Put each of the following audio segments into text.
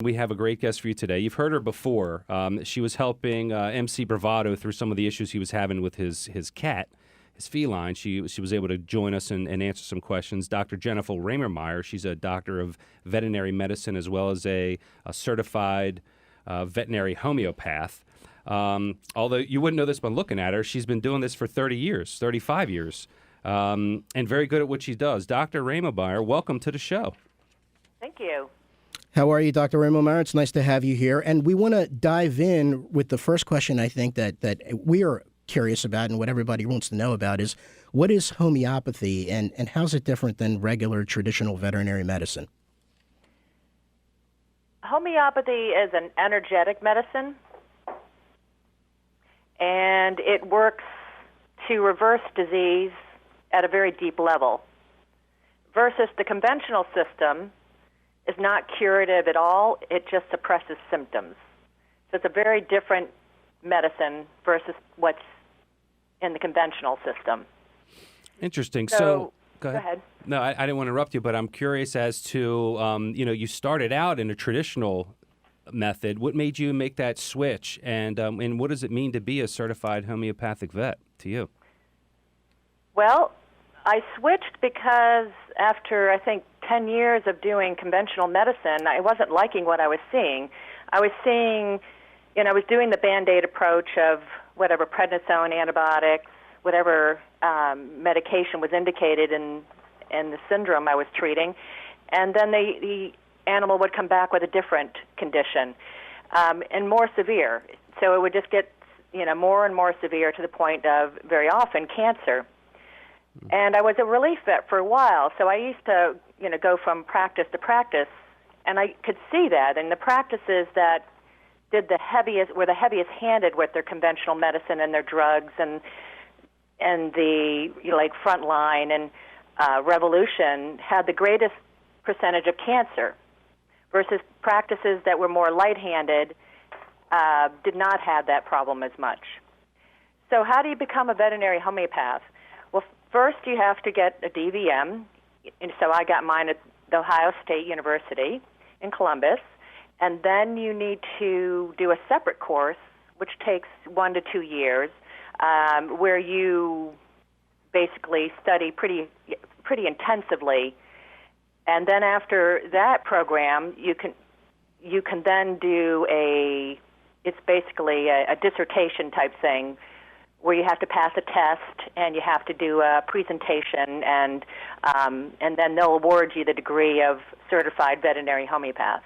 We have a great guest for you today. You've heard her before. She was helping MC Bravado through some of the issues he was having with his cat, his feline. She was able to join us and answer some questions. Dr. Jennifer Ramelmeier, she's a doctor of veterinary medicine as well as a certified veterinary homeopath. Although you wouldn't know this by looking at her, she's been doing this for 30 years, 35 years, and very good at what she does. Dr. Ramelmeier, welcome to the show. Thank you. How are you, Dr. Ramelmeier? It's nice to have you here. And we want to dive in with the first question I think that we are curious about and what everybody wants to know about is, what is homeopathy and how's it different than regular traditional veterinary medicine? Homeopathy is an energetic medicine, and it works to reverse disease at a very deep level, versus the conventional system is not curative at all. It just suppresses symptoms. So it's a very different medicine versus what's in the conventional system. Interesting. So go ahead. No, I didn't want to interrupt you, but I'm curious as to, you started out in a traditional method. What made you make that switch, and what does it mean to be a certified homeopathic vet to you? Well, I switched because after, I think, 10 years of doing conventional medicine, I wasn't liking what I was seeing. I was seeing, I was doing the Band-Aid approach of whatever prednisone, antibiotics, whatever medication was indicated in the syndrome I was treating, and then the animal would come back with a different condition and more severe. So it would just get, more and more severe to the point of, very often, cancer. And I was a relief vet for a while, so I used to, go from practice to practice, and I could see that. And the practices that were the heaviest handed with their conventional medicine and their drugs and the Frontline and Revolution had the greatest percentage of cancer, versus practices that were more light-handed did not have that problem as much. So how do you become a veterinary homeopath? Well, first you have to get a DVM, and so I got mine at the Ohio State University in Columbus, and then you need to do a separate course, which takes 1 to 2 years, where you basically study pretty intensively, and then after that program, you can then do it's basically a dissertation type thing, where you have to pass a test and you have to do a presentation, and then they'll award you the degree of certified veterinary homeopath.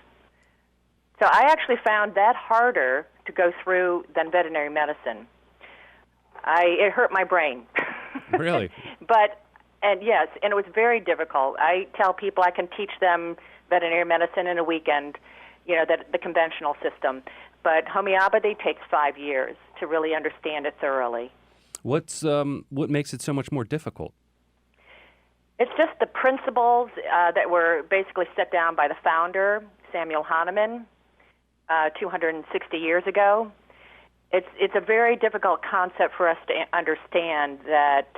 So I actually found that harder to go through than veterinary medicine. It hurt my brain. Really? Yes, and it was very difficult. I tell people I can teach them veterinary medicine in a weekend, the conventional system. But homeopathy takes 5 years to really understand it thoroughly. What makes it so much more difficult? It's just the principles that were basically set down by the founder, Samuel Hahnemann, 260 years ago. It's a very difficult concept for us to understand that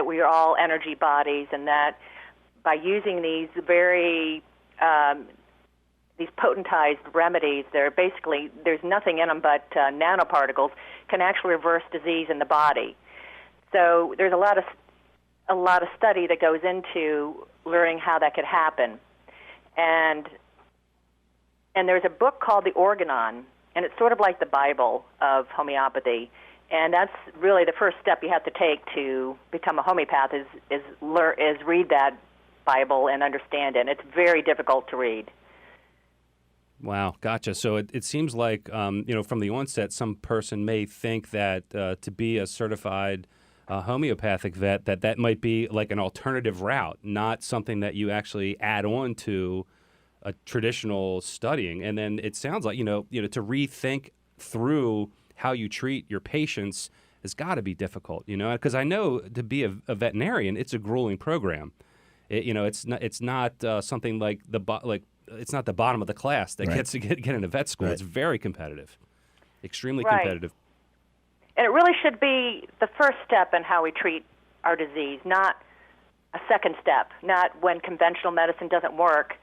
we are all energy bodies, and that by using these very these potentized remedies, there's nothing in them but nanoparticles, can actually reverse disease in the body. So there's a lot of study that goes into learning how that could happen, and there's a book called The Organon, and it's sort of like the Bible of homeopathy, and that's really the first step you have to take to become a homeopath is read that Bible and understand it. And it's very difficult to read. Wow, gotcha. So it seems like, from the onset, some person may think that to be a certified homeopathic vet, that might be like an alternative route, not something that you actually add on to a traditional studying. And then it sounds like, to rethink through how you treat your patients has got to be difficult, because I know to be a veterinarian, it's a grueling program. It's not something like it's not the bottom of the class that gets to get into vet school. Right. It's very competitive, extremely competitive. And it really should be the first step in how we treat our disease, not a second step, not when conventional medicine doesn't work,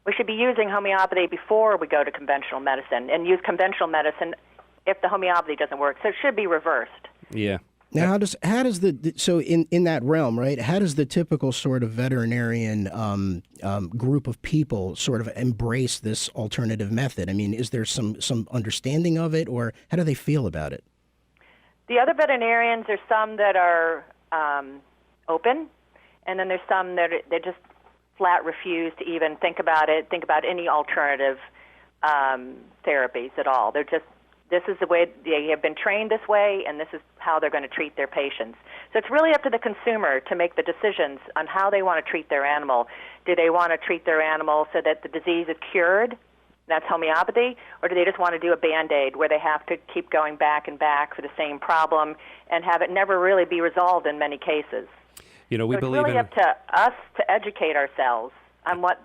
We should be using homeopathy before we go to conventional medicine, and use conventional medicine if the homeopathy doesn't work. So it should be reversed. Yeah. Now, how does the so in that realm, right? How does the typical sort of veterinarian group of people sort of embrace this alternative method? I mean, is there some understanding of it, or how do they feel about it? The other veterinarians, there's some that are open, and then there's some that they just flat refuse to even think about any alternative therapies at all. They're just, this is the way they have been trained this way, and this is how they're going to treat their patients. So it's really up to the consumer to make the decisions on how they want to treat their animal. Do they want to treat their animal so that the disease is cured? That's homeopathy. Or do they just want to do a Band-Aid where they have to keep going back and back for the same problem and have it never really be resolved in many cases? We so it's believe really up to us to educate ourselves on what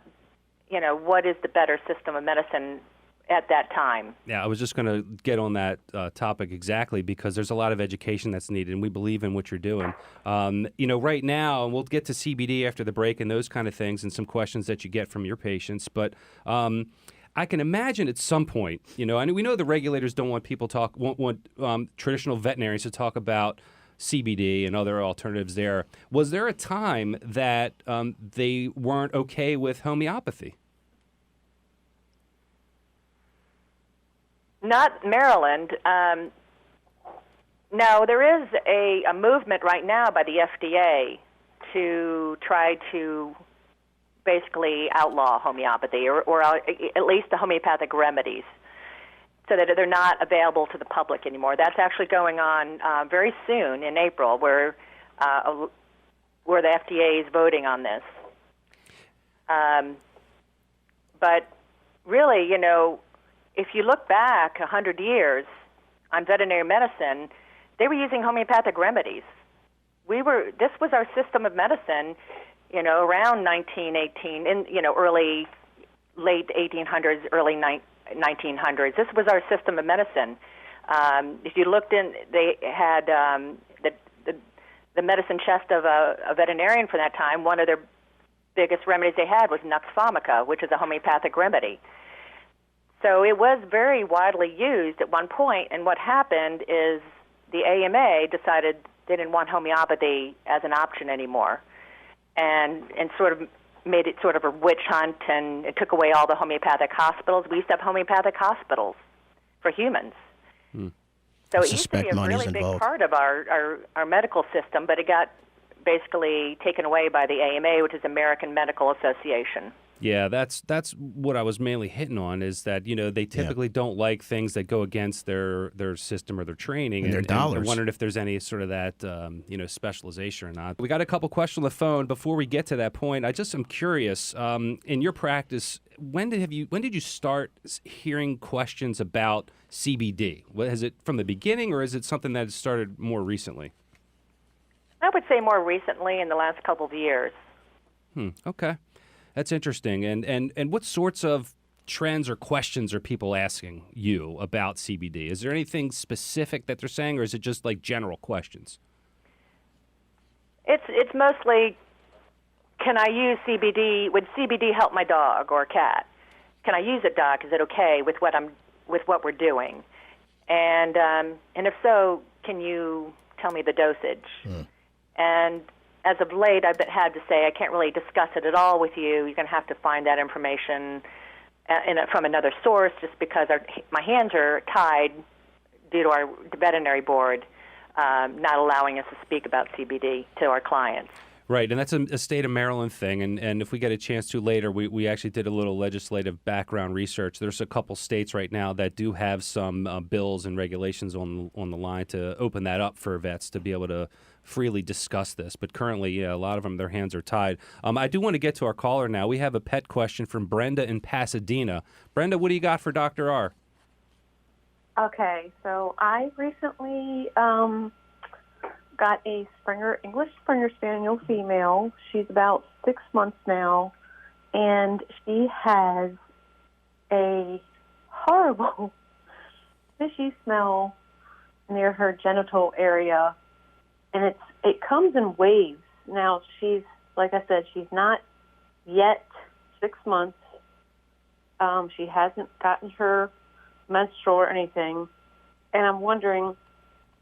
is the better system of medicine at that time. Yeah, I was just going to get on that topic exactly, because there's a lot of education that's needed, and we believe in what you're doing. Right now, and we'll get to CBD after the break and those kind of things and some questions that you get from your patients, but I can imagine at some point, and we know the regulators don't want people want traditional veterinarians to talk about CBD and other alternatives there. Was there a time that they weren't okay with homeopathy? Not Maryland. No, there is a movement right now by the FDA to try to basically outlaw homeopathy, or at least the homeopathic remedies, so that they're not available to the public anymore. That's actually going on very soon in April, where the FDA is voting on this. But really, if you look back 100 years on veterinary medicine, they were using homeopathic remedies. This was our system of medicine, around 1918, late 1800s, early 1900s. This was our system of medicine. If you looked in, they had the medicine chest of a veterinarian for that time. One of their biggest remedies they had was nux vomica, which is a homeopathic remedy. So it was very widely used at one point, and what happened is the AMA decided they didn't want homeopathy as an option anymore, and sort of made it sort of a witch hunt, and it took away all the homeopathic hospitals. We used to have homeopathic hospitals for humans. So it used to be a really big part of our medical system, but it got basically taken away by the AMA, which is American Medical Association. Yeah, that's what I was mainly hitting on, is that, they typically don't like things that go against their system or their training. And their dollars. I wondered if there's any sort of that, specialization or not. We got a couple questions on the phone. Before we get to that point, I just am curious, in your practice, when did you start hearing questions about CBD? Is it from the beginning, or is it something that started more recently? I would say more recently, in the last couple of years. Okay. That's interesting. And what sorts of trends or questions are people asking you about CBD? Is there anything specific that they're saying, or is it just like general questions? It's mostly, can I use CBD? Would CBD help my dog or cat? Can I use it, doc? Is it okay with what we're doing? And if so, can you tell me the dosage? And as of late, I've had to say I can't really discuss it at all with you. You're going to have to find that information from another source, just because my hands are tied due to our veterinary board not allowing us to speak about CBD to our clients. Right, and that's a state of Maryland thing, and if we get a chance to later, we actually did a little legislative background research. There's a couple states right now that do have some bills and regulations on the line to open that up for vets to be able to freely discuss this. But currently, a lot of them, their hands are tied. I do want to get to our caller now. We have a pet question from Brenda in Pasadena. Brenda, what do you got for Dr. R? Okay, so I recently got a English Springer Spaniel female. She's about 6 months now, and she has a horrible fishy smell near her genital area, and it comes in waves. Now, she's, like I said, she's not yet 6 months, She hasn't gotten her menstrual or anything. And I'm wondering,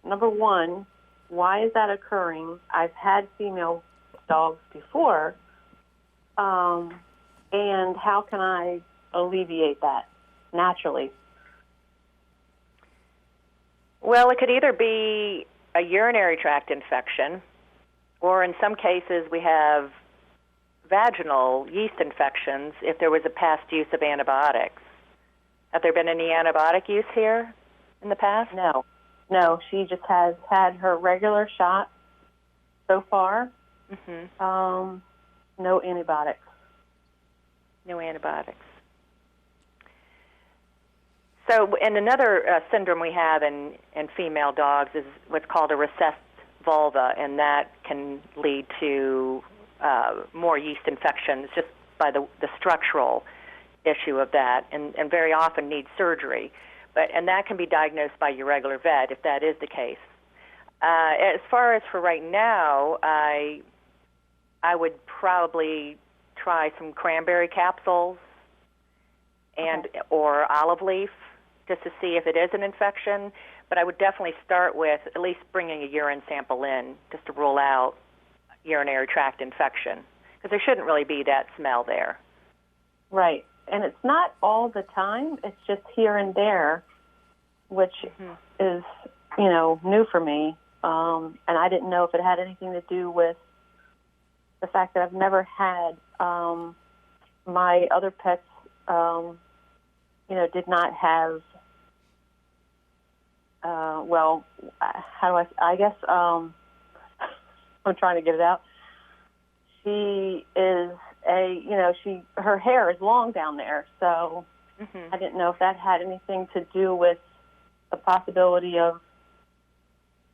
number one, why is that occurring? I've had female dogs before. And how can I alleviate that naturally? Well, it could either be a urinary tract infection, or in some cases we have vaginal yeast infections if there was a past use of antibiotics. Have there been any antibiotic use here in the past? No. No, she just has had her regular shot so far. Mm-hmm. No antibiotics. No antibiotics. So, and another syndrome we have in female dogs is what's called a recessed vulva, and that can lead to more yeast infections just by the structural issue of that, and very often needs surgery. And that can be diagnosed by your regular vet if that is the case. As far as for right now, I would probably try some cranberry capsules and or olive leaf just to see if it is an infection. But I would definitely start with at least bringing a urine sample in just to rule out urinary tract infection, because there shouldn't really be that smell there. Right. And it's not all the time. It's just here and there, which is, new for me. And I didn't know if it had anything to do with the fact that I've never had my other pets, did not have, I guess, I'm trying to get it out. She is her hair is long down there, so I didn't know if that had anything to do with the possibility of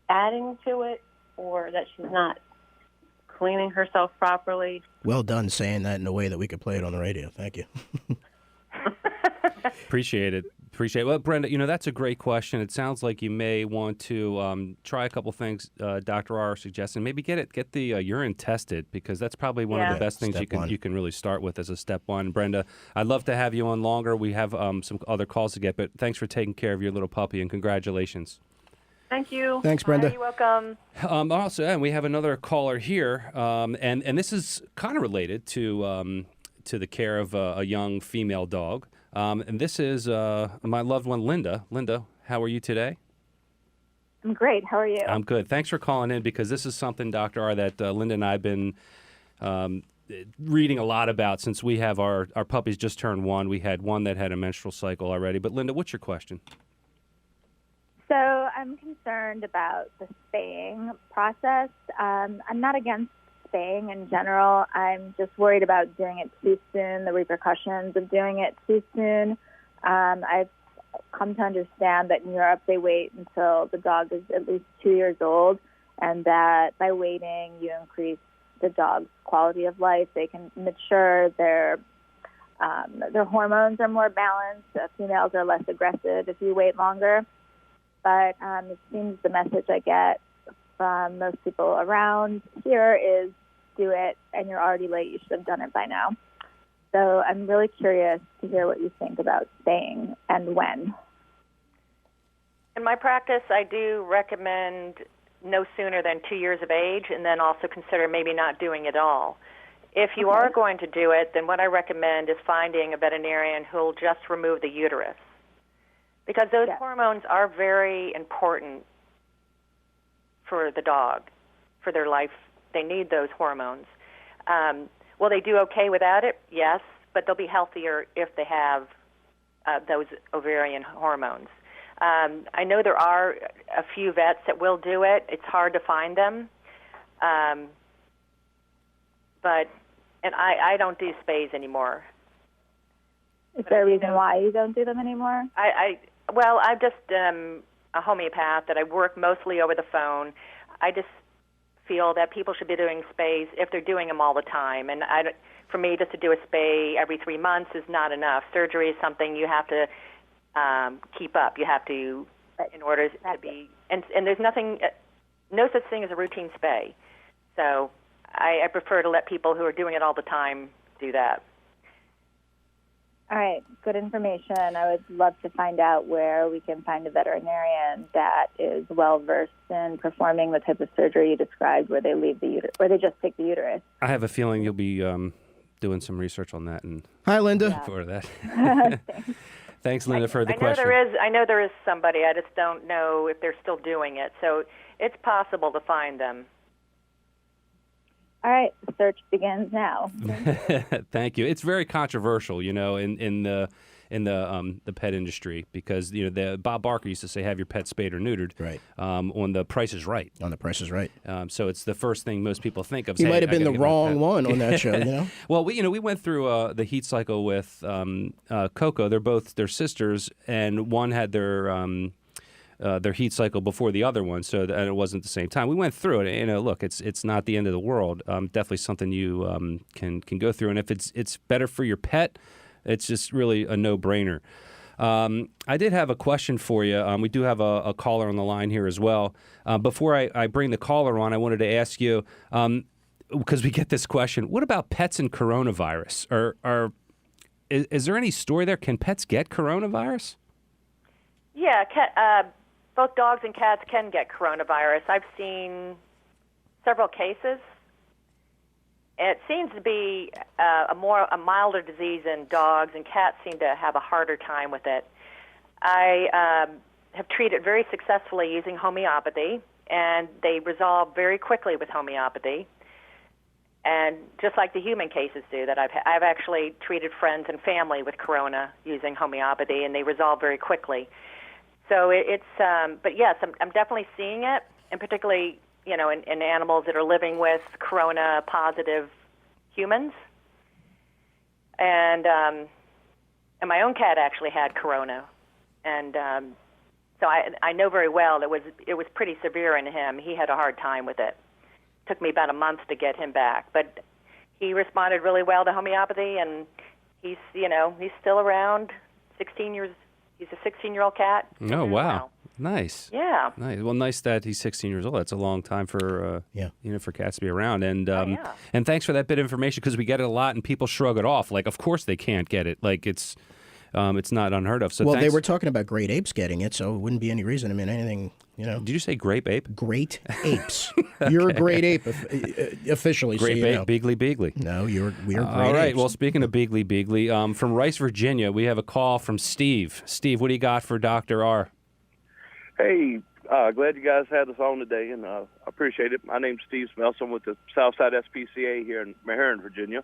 adding to it, or that she's not cleaning herself properly. Well done saying that in a way that we could play it on the radio. Thank you. Appreciate it. Well, Brenda, that's a great question. It sounds like you may want to try a couple things Dr. R suggested. Maybe get the urine tested, because that's probably one of the best things you can really start with as a step one. Brenda, I'd love to have you on longer. We have some other calls to get, but thanks for taking care of your little puppy, and congratulations. Thank you. Thanks, Brenda. You're welcome. Also, and we have another caller here, and this is kind of related to the care of a young female dog. And this is my loved one, Linda. Linda, how are you today? I'm great. How are you? I'm good. Thanks for calling in, because this is something, Dr. R, that Linda and I have been reading a lot about since we have our puppies just turned 1. We had one that had a menstrual cycle already. But, Linda, what's your question? So I'm concerned about the spaying process. I'm not against spaying in general. I'm just worried about doing it too soon, the repercussions of doing it too soon. I've come to understand that in Europe they wait until the dog is at least 2 years old, and that by waiting you increase the dog's quality of life. They can mature, their hormones are more balanced, females are less aggressive if you wait longer. But it seems the message I get from most people around here is do it, and you're already late. You should have done it by now. So I'm really curious to hear what you think about spaying and when. In my practice, I do recommend no sooner than 2 years of age, and then also consider maybe not doing it all. If you are going to do it, then what I recommend is finding a veterinarian who will just remove the uterus, because those hormones are very important for the dog, for their life. They need those hormones. Will they do okay without it? Yes, but they'll be healthier if they have those ovarian hormones. I know there are a few vets that will do it. It's hard to find them. But I don't do spays anymore. Is there a reason why you don't do them anymore? I'm just a homeopath that I work mostly over the phone. I just feel that people should be doing spays if they're doing them all the time. And for me, just to do a spay every 3 months is not enough. Surgery is something you have to keep up. You have to, in order to be, and there's no such thing as a routine spay. So I prefer to let people who are doing it all the time do that. All right, good information. I would love to find out where we can find a veterinarian that is well versed in performing the type of surgery you described, where they leave the uterus, where they just take the uterus. I have a feeling you'll be doing some research on that and Hi, Linda. Yeah. for that. Thanks, Linda, for the question. I know there is somebody. I just don't know if they're still doing it. So it's possible to find them. All right, the search begins now. Thank you. It's very controversial, in the pet industry because the Bob Barker used to say, "Have your pet spayed or neutered." Right. On The Price is Right. On The Price is Right. So it's the first thing most people think of. He Hey, might have I been gotta the get my wrong pet. one on that show. Well, we went through the heat cycle with Coco. They're sisters, and one had their heat cycle before the other one, and it wasn't the same time. We went through it. Look, it's not the end of the world. Definitely something you can go through, and if it's better for your pet, it's just really a no-brainer. I did have a question for you. We do have a caller on the line here as well. Before I bring the caller on, I wanted to ask you, because we get this question: what about pets and coronavirus? Is there any story there? Can pets get coronavirus? Yeah, both dogs and cats can get coronavirus. I've seen several cases. It seems to be a milder disease in dogs, and cats seem to have a harder time with it. I have treated very successfully using homeopathy, and they resolve very quickly with homeopathy. And just like the human cases do, that I've actually treated friends and family with corona using homeopathy, and they resolve very quickly. So but yes, I'm definitely seeing it, and particularly, in animals that are living with corona-positive humans. And my own cat actually had corona, and so I know very well that it was pretty severe in him. He had a hard time with it. Took me about a month to get him back, but he responded really well to homeopathy, and he's still around. 16 years. He's a 16-year-old cat. Oh, wow. Nice. Yeah. Nice. Well, nice that he's 16 years old. That's a long time for for cats to be around. And and thanks for that bit of information, because we get it a lot and people shrug it off. Like, of course they can't get it. Like, it's not unheard of. So well, thanks. they were talking about great apes getting it, so it wouldn't be any reason. I mean, anything, Did you say grape ape? Great apes. You're a great ape officially. Grape so ape, Beagly Beagly. No, we are great All right. apes. Well, speaking of Beagly Beagly, from Rice, Virginia, we have a call from Steve. Steve, what do you got for Dr. R? Hey, glad you guys had us on today, and I appreciate it. My name's Steve Smells. I'm with the Southside SPCA here in Meherrin, Virginia.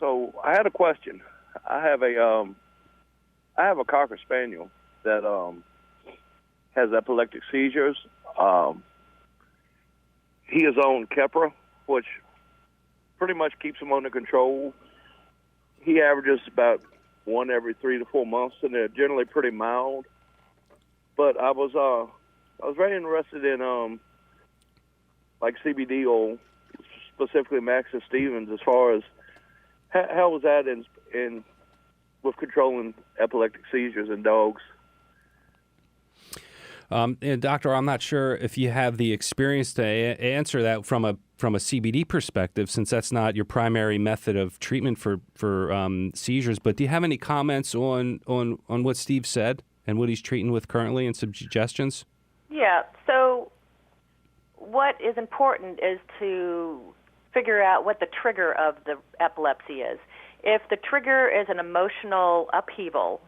So I had a question. I have a Cocker Spaniel that has epileptic seizures. He is on Keppra, which pretty much keeps him under control. He averages about one every 3 to 4 months, and they're generally pretty mild. But I was very interested in like CBD oil, specifically Max and Stevens, as far as how was that in with controlling epileptic seizures in dogs. And Doctor, I'm not sure if you have the experience to answer that from a CBD perspective, since that's not your primary method of treatment for seizures. But do you have any comments on what Steve said and what he's treating with currently, and some suggestions? Yeah. So what is important is to figure out what the trigger of the epilepsy is. If the trigger is an emotional upheaval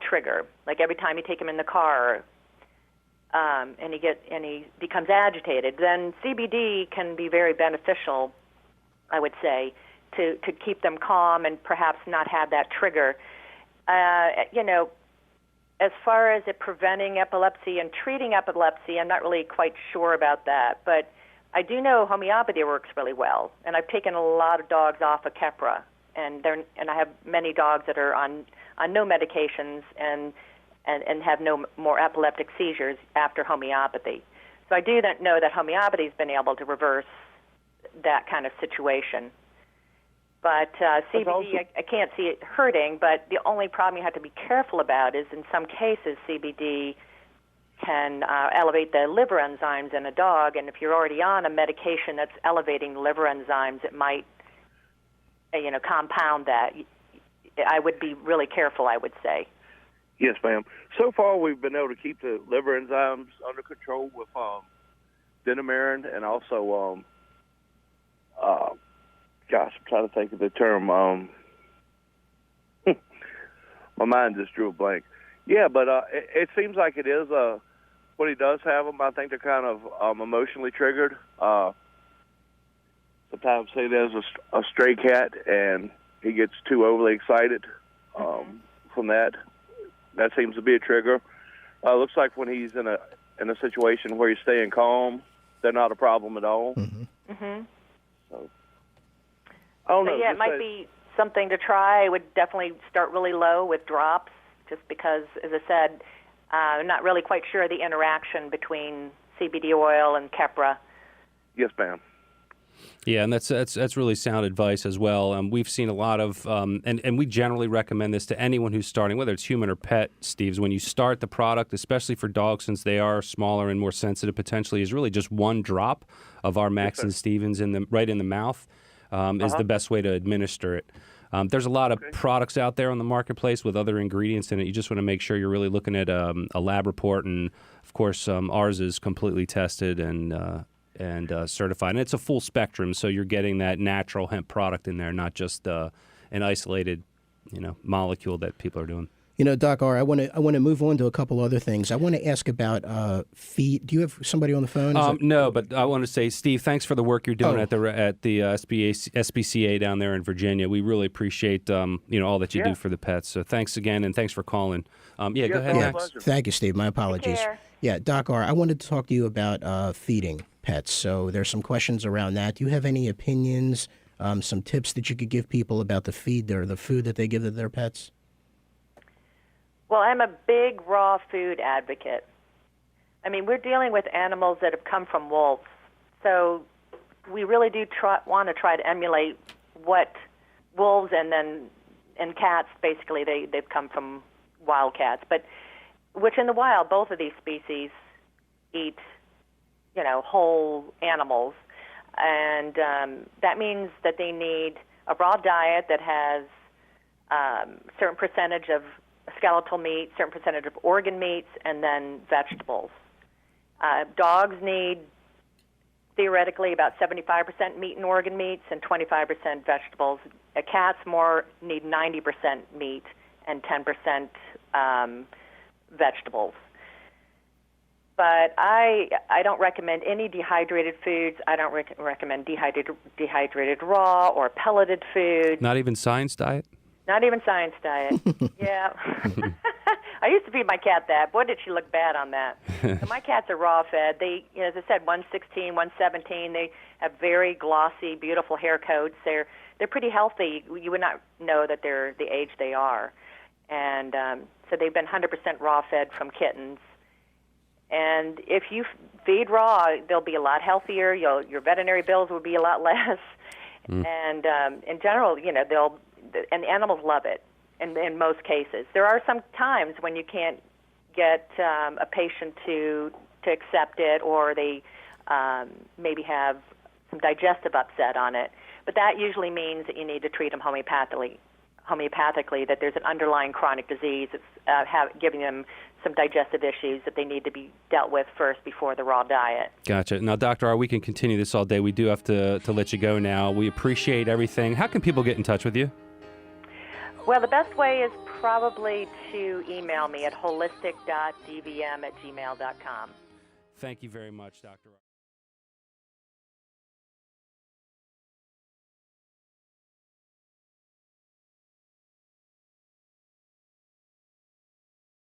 trigger, like every time you take him in the car, and he becomes agitated, then CBD can be very beneficial, I would say, to keep them calm and perhaps not have that trigger. As far as it preventing epilepsy and treating epilepsy, I'm not really quite sure about that, but I do know homeopathy works really well, and I've taken a lot of dogs off of Keppra, and I have many dogs that are on no medications and have no more epileptic seizures after homeopathy. So I do know that homeopathy has been able to reverse that kind of situation. But CBD, I can't see it hurting, but the only problem you have to be careful about is in some cases CBD can elevate the liver enzymes in a dog, and if you're already on a medication that's elevating liver enzymes, it might compound that. I would be really careful, I would say. Yes, ma'am. So far, we've been able to keep the liver enzymes under control with Denamarin and also, gosh, I'm trying to think of the term. My mind just drew a blank. Yeah, but it seems like it is when he does have them, I think they're kind of emotionally triggered. Sometimes say there's a stray cat and he gets too overly excited from that. That seems to be a trigger. Looks like when he's in a situation where he's staying calm, they're not a problem at all. Mm-hmm. So, I don't know. Yeah, it might be something to try. I would definitely start really low with drops, just because, as I said, I'm not really quite sure of the interaction between CBD oil and Keppra. Yes, ma'am. Yeah, and that's really sound advice as well. We've seen a lot of, and we generally recommend this to anyone who's starting, whether it's human or pet, Steve's, when you start the product, especially for dogs, since they are smaller and more sensitive potentially, is really just one drop of our Max and Stevens right in the mouth is the best way to administer it. There's a lot of products out there on the marketplace with other ingredients in it. You just want to make sure you're really looking at a lab report, and of course ours is completely tested and certified. And it's a full spectrum, so you're getting that natural hemp product in there, not just an isolated, molecule that people are doing. Doc R, I want to move on to a couple other things. I want to ask about feed. Do you have somebody on the phone? No, but I want to say, Steve, thanks for the work you're doing at the SPCA down there in Virginia. We really appreciate all that you do for the pets. So thanks again, and thanks for calling. Go ahead, Max. Thank you, Steve. My apologies. Yeah, Doc R, I wanted to talk to you about feeding pets. So there's some questions around that. Do you have any opinions, some tips that you could give people about the feed or the food that they give to their pets? Well, I'm a big raw food advocate. I mean, we're dealing with animals that have come from wolves, so we really do want to try to emulate what wolves and cats, basically, they've come from wild cats, but which in the wild, both of these species eat, whole animals, and that means that they need a raw diet that has a certain percentage of skeletal meat, certain percentage of organ meats, and then vegetables. Dogs need, theoretically, about 75% meat and organ meats and 25% vegetables. Cats need 90% meat and 10% vegetables. But I don't recommend any dehydrated foods. I don't recommend dehydrated raw or pelleted foods. Not even Science Diet? Not even Science Diet. Yeah. I used to feed my cat that. Boy, did she look bad on that. So my cats are raw fed. They, as I said, 116, 117. They have very glossy, beautiful hair coats. They're pretty healthy. You would not know that they're the age they are. And so they've been 100% raw fed from kittens. And if you feed raw, they'll be a lot healthier. Your veterinary bills will be a lot less. And in general, and the animals love it in most cases. There are some times when you can't get a patient to accept it, or they maybe have some digestive upset on it. But that usually means that you need to treat them homeopathically, that there's an underlying chronic disease that's giving them some digestive issues that they need to be dealt with first before the raw diet. Gotcha. Now, Dr. R, we can continue this all day. We do have to let you go now. We appreciate everything. How can people get in touch with you? Well, the best way is probably to email me at holistic.dvm@gmail.com. Thank you very much, Dr. R.